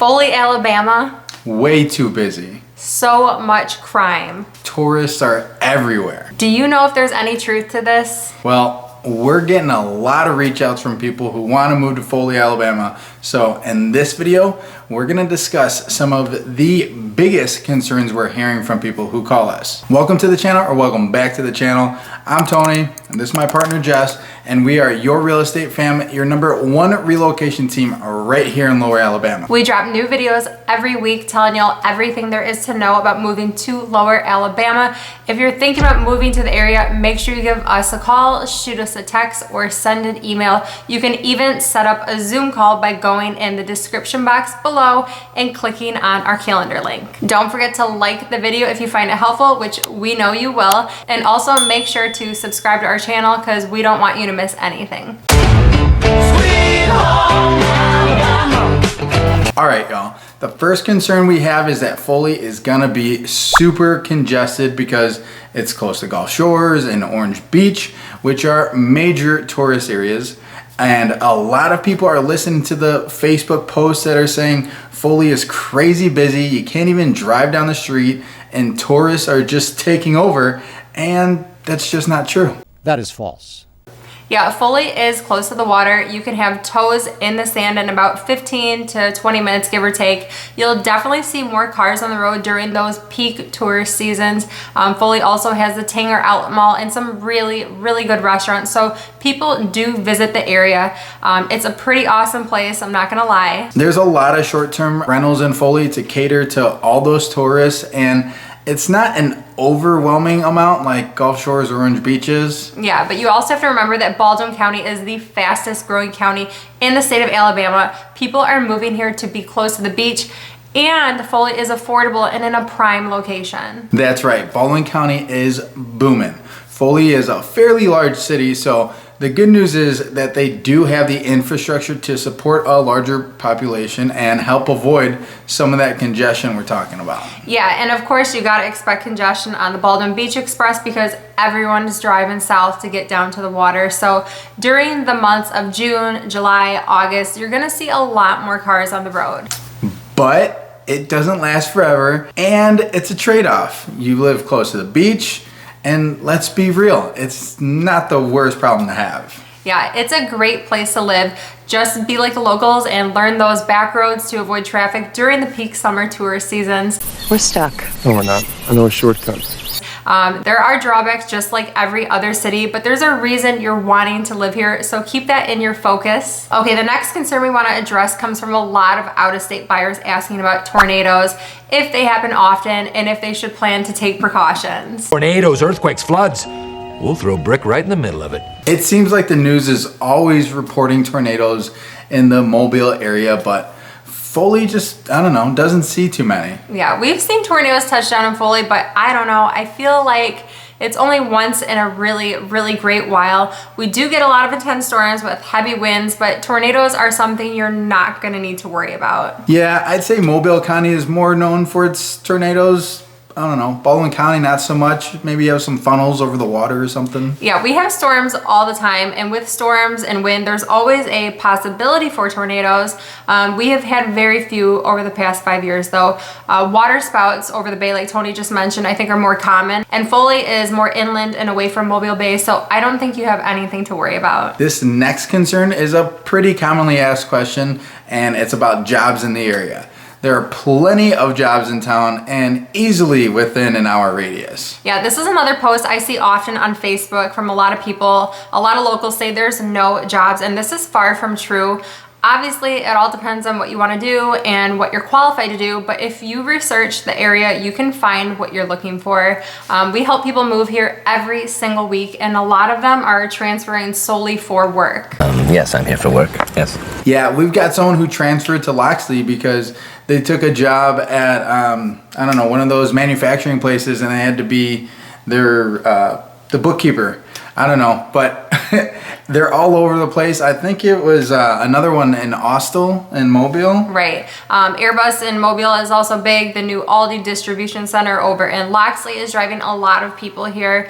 Foley, Alabama. Way too busy. So much crime. Tourists are everywhere. Do you know if there's any truth to this? Well, we're getting a lot of reach outs from people who want to move to Foley, Alabama. So in this video, we're going to discuss some of the biggest concerns we're hearing from people who call us. Welcome to the channel, or welcome back to the channel. I'm Tony, and this is my partner Jess, and we are your real estate fam, your #1 relocation team right here in Lower Alabama. We drop new videos every week telling y'all everything there is to know about moving to Lower Alabama. If you're thinking about moving to the area, make sure you give us a call, shoot us a text, or send an email. You can even set up a Zoom call by going in the description box below and clicking on our calendar link. Don't forget to like the video if you find it helpful, which we know you will, and also make sure to subscribe to our channel because we don't want you to miss anything. All right, y'all. The first concern we have is that Foley is gonna be super congested because it's close to Gulf Shores and Orange Beach, which are major tourist areas. And a lot of people are listening to the Facebook posts that are saying Foley is crazy busy, you can't even drive down the street, and tourists are just taking over, and that's just not true. That is false. Yeah, Foley is close to the water. You can have toes in the sand in about 15 to 20 minutes, give or take. You'll definitely see more cars on the road during those peak tourist seasons. Foley also has the Tanger Outlet Mall and some really, really good restaurants. So people do visit the area. It's a pretty awesome place, I'm not gonna lie. There's a lot of short-term rentals in Foley to cater to all those tourists, and it's not an overwhelming amount like Gulf Shores or Orange Beaches. Yeah, but you also have to remember that Baldwin County is the fastest growing county in the state of Alabama. People are moving here to be close to the beach, and Foley is affordable and in a prime location. That's right, Baldwin County is booming. Foley is a fairly large city, so the good news is that they do have the infrastructure to support a larger population and help avoid some of that congestion we're talking about. Yeah, and of course you gotta expect congestion on the Baldwin Beach Express because everyone is driving south to get down to the water. So during the months of June, July, August, you're gonna see a lot more cars on the road. But it doesn't last forever, and it's a trade-off. You live close to the beach, and let's be real, it's not the worst problem to have. Yeah, it's a great place to live. Just be like the locals and learn those back roads to avoid traffic during the peak summer tourist seasons. We're stuck. No, we're not. I know a shortcut. There are drawbacks just like every other city, but there's a reason you're wanting to live here, so keep that in your focus. Okay, the next concern we want to address comes from a lot of out-of-state buyers asking about tornadoes, if they happen often, and if they should plan to take precautions. Tornadoes, earthquakes, floods. We'll throw a brick right in the middle of it. It seems like the news is always reporting tornadoes in the Mobile area, but Foley just, I don't know, doesn't see too many. Yeah, we've seen tornadoes touch down in Foley, but I don't know. I feel like it's only once in a really, really great while. We do get a lot of intense storms with heavy winds, but tornadoes are something you're not gonna need to worry about. Yeah, I'd say Mobile County is more known for its tornadoes. I don't know, Baldwin County, not so much. Maybe you have some funnels over the water or something. Yeah, we have storms all the time, and with storms and wind, there's always a possibility for tornadoes. We have had very few over the past 5 years though. Water spouts over the bay, like Tony just mentioned, I think are more common, and Foley is more inland and away from Mobile Bay, so I don't think you have anything to worry about. This next concern is a pretty commonly asked question, and it's about jobs in the area. There are plenty of jobs in town and easily within an hour radius. Yeah, this is another post I see often on Facebook from a lot of people. A lot of locals say there's no jobs, and this is far from true. Obviously, it all depends on what you want to do and what you're qualified to do, but if you research the area, you can find what you're looking for. We help people move here every single week, and a lot of them are transferring solely for work. Yes, I'm here for work, yes. Yeah, we've got someone who transferred to LOXLEY because they took a job at, I don't know, one of those manufacturing places, and they had to be their, the bookkeeper. I don't know, but they're all over the place. I think it was another one in Austell in Mobile. Right. Airbus in Mobile is also big. The new Aldi distribution center over in Loxley is driving a lot of people here.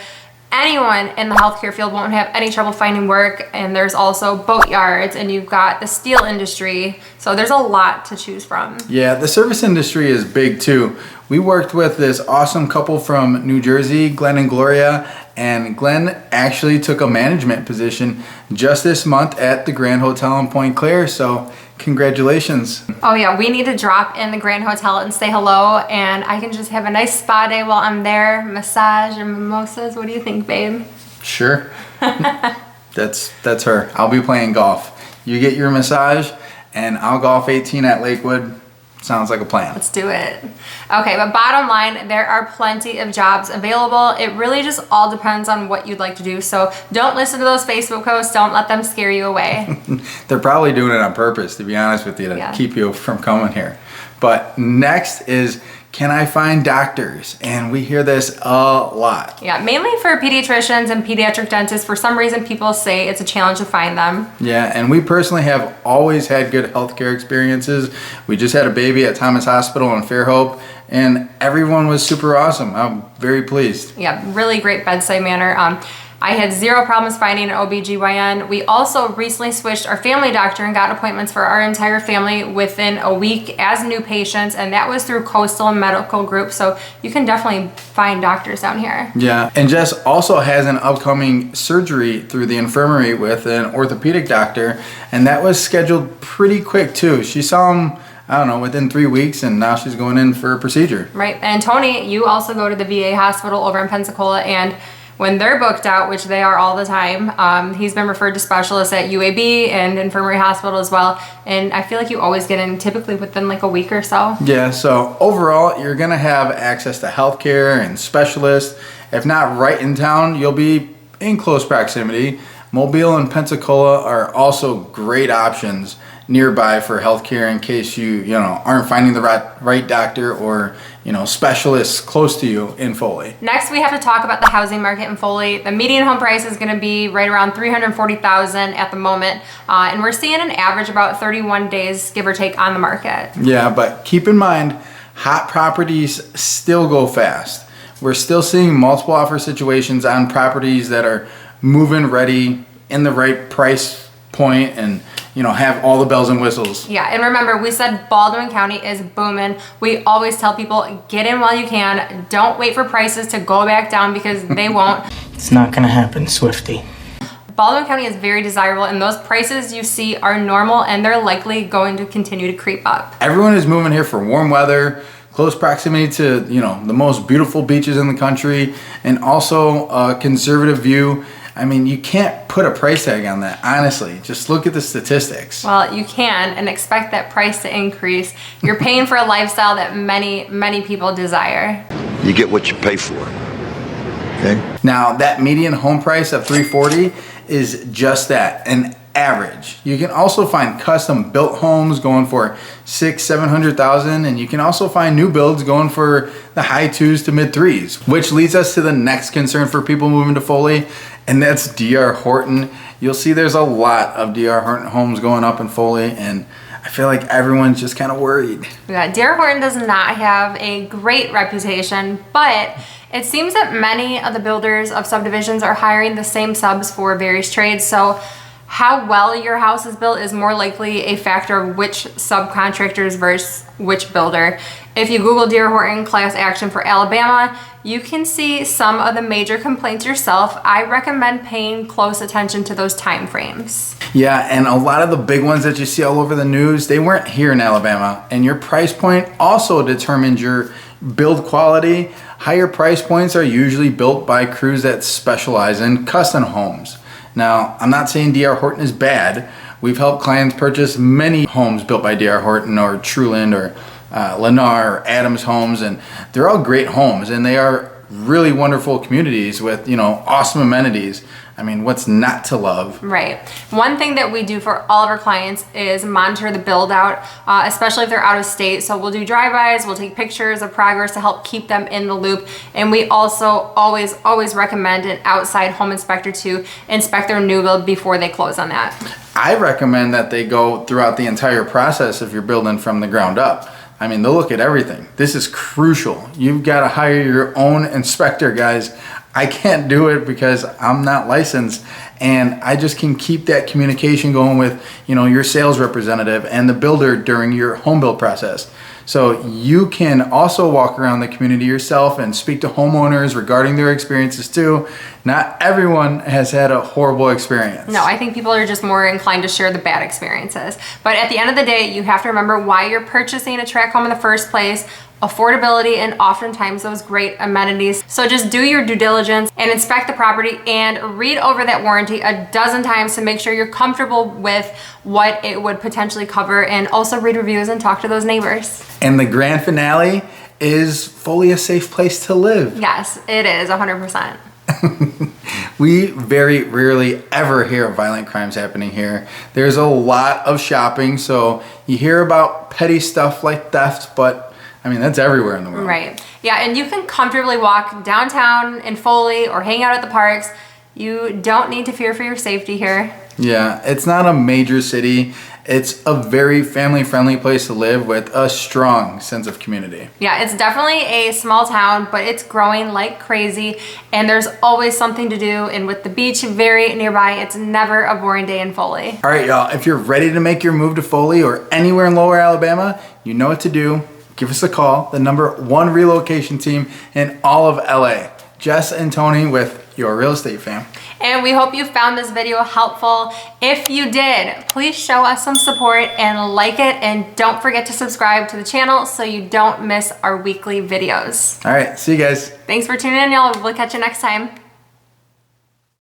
anyone in the healthcare field won't have any trouble finding work. And there's also boat yards, and you've got the steel industry. So there's a lot to choose from. Yeah, the service industry is big too. We worked with this awesome couple from New Jersey, Glenn and Gloria, and Glenn actually took a management position just this month at the Grand Hotel in Point Claire. So congratulations. Oh yeah, we need to drop in the Grand Hotel and say hello, and I can just have a nice spa day while I'm there, massage and mimosas. What do you think, babe? Sure. That's her. I'll be playing golf. You get your massage and I'll golf 18 at Lakewood. Sounds like a plan. Let's do it. Okay, but bottom line, there are plenty of jobs available. It really just all depends on what you'd like to do. So don't listen to those Facebook posts. Don't let them scare you away. They're probably doing it on purpose, to be honest with you, to keep you from coming here. But next is, can I find doctors? And we hear this a lot. Yeah, mainly for pediatricians and pediatric dentists. For some reason, people say it's a challenge to find them. Yeah, and we personally have always had good healthcare experiences. We just had a baby at Thomas Hospital in FAIRHOPE, and everyone was super awesome. I'm very pleased. Yeah, really great bedside manner. I had zero problems finding an OBGYN. We also recently switched our family doctor and got appointments for our entire family within a week as new patients, and that was through Coastal Medical Group. So you can definitely find doctors down here. Yeah, and Jess also has an upcoming surgery through the infirmary with an orthopedic doctor, and that was scheduled pretty quick too. She saw him, I don't know, within 3 weeks, and now she's going in for a procedure. Right, and Tony, you also go to the VA hospital over in Pensacola, and when they're booked out, which they are all the time, he's been referred to specialists at UAB and Infirmary Hospital as well. And I feel like you always get in typically within like a week or so. Yeah, so overall, you're gonna have access to healthcare and specialists. If not right in town, you'll be in close proximity. Mobile and Pensacola are also great options nearby for healthcare in case you aren't finding the right doctor or specialists close to you in Foley. Next, we have to talk about the housing market in Foley. The median home price is going to be right around $340,000 at the moment, and we're seeing an average about 31 days, give or take, on the market. Yeah, but keep in mind, hot properties still go fast. We're still seeing multiple offer situations on properties that are move-in ready, in the right price point, and have all the bells and whistles. Yeah, and remember, we said Baldwin County is booming. We always tell people, get in while you can. Don't wait for prices to go back down, because they won't. It's not gonna happen, Swifty. Baldwin County is very desirable, and those prices you see are normal, and they're likely going to continue to creep up. Everyone is moving here for warm weather, close proximity to the most beautiful beaches in the country, and also a conservative view. I mean, you can't put a price tag on that, honestly. Just look at the statistics. Well, you can, and expect that price to increase. You're paying for a lifestyle that many, many people desire. You get what you pay for. Okay? Now, that median home price of $340,000 is just that, an average. You can also find custom built homes going for $600,000-$700,000, and you can also find new builds going for the high 2s to mid 3s, which leads us to the next concern for people moving to Foley, and that's D.R. Horton. You'll see there's a lot of D.R. Horton homes going up in Foley, and I feel like everyone's just kind of worried. Yeah, D.R. Horton does not have a great reputation, but it seems that many of the builders of subdivisions are hiring the same subs for various trades. So how well your house is built is more likely a factor of which subcontractors versus which builder. If you Google D.R. Horton class action for Alabama, you can see some of the major complaints yourself. I recommend paying close attention to those time frames. Yeah, and a lot of the big ones that you see all over the news, they weren't here in Alabama. And your price point also determines your build quality. Higher price points are usually built by crews that specialize in custom homes. Now, I'm not saying D.R. Horton is bad. We've helped clients purchase many homes built by D.R. Horton or Truland or Lennar or Adams Homes, and they're all great homes, and they are really wonderful communities with awesome amenities. I mean, what's not to love? Right. One thing that we do for all of our clients is monitor the build out, especially if they're out of state. So we'll do drive-bys, we'll take pictures of progress to help keep them in the loop. And we also always recommend an outside home inspector to inspect their new build before they close on that. I recommend that they go throughout the entire process if you're building from the ground up. I mean, they'll look at everything. This is crucial. You've got to hire your own inspector, guys. I can't do it because I'm not licensed, and I just can keep that communication going with, you know, your sales representative and the builder during your home build process. So you can also walk around the community yourself and speak to homeowners regarding their experiences too. Not everyone has had a horrible experience. No, I think people are just more inclined to share the bad experiences. But at the end of the day, you have to remember why you're purchasing a tract home in the first place, affordability, and oftentimes those great amenities. So just do your due diligence and inspect the property and read over that warranty a dozen times to make sure you're comfortable with what it would potentially cover, and also read reviews and talk to those neighbors. And the grand finale is Foley a safe place to live. Yes, it is 100%. We very rarely ever hear of violent crimes happening here. There's a lot of shopping, so you hear about petty stuff like theft, but I mean, that's everywhere in the world. Right. Yeah, and you can comfortably walk downtown in Foley or hang out at the parks. You don't need to fear for your safety here. Yeah, it's not a major city. It's a very family-friendly place to live with a strong sense of community. Yeah, it's definitely a small town, but it's growing like crazy, and there's always something to do. And with the beach very nearby, it's never a boring day in Foley. All right, y'all, if you're ready to make your move to Foley or anywhere in Lower Alabama, you know what to do. Give us a call, the #1 relocation team in all of LA. Jess and Tony with Your Real Estate Fam. And we hope you found this video helpful. If you did, please show us some support and like it, and don't forget to subscribe to the channel so you don't miss our weekly videos. All right, see you guys. Thanks for tuning in, y'all. We'll catch you next time.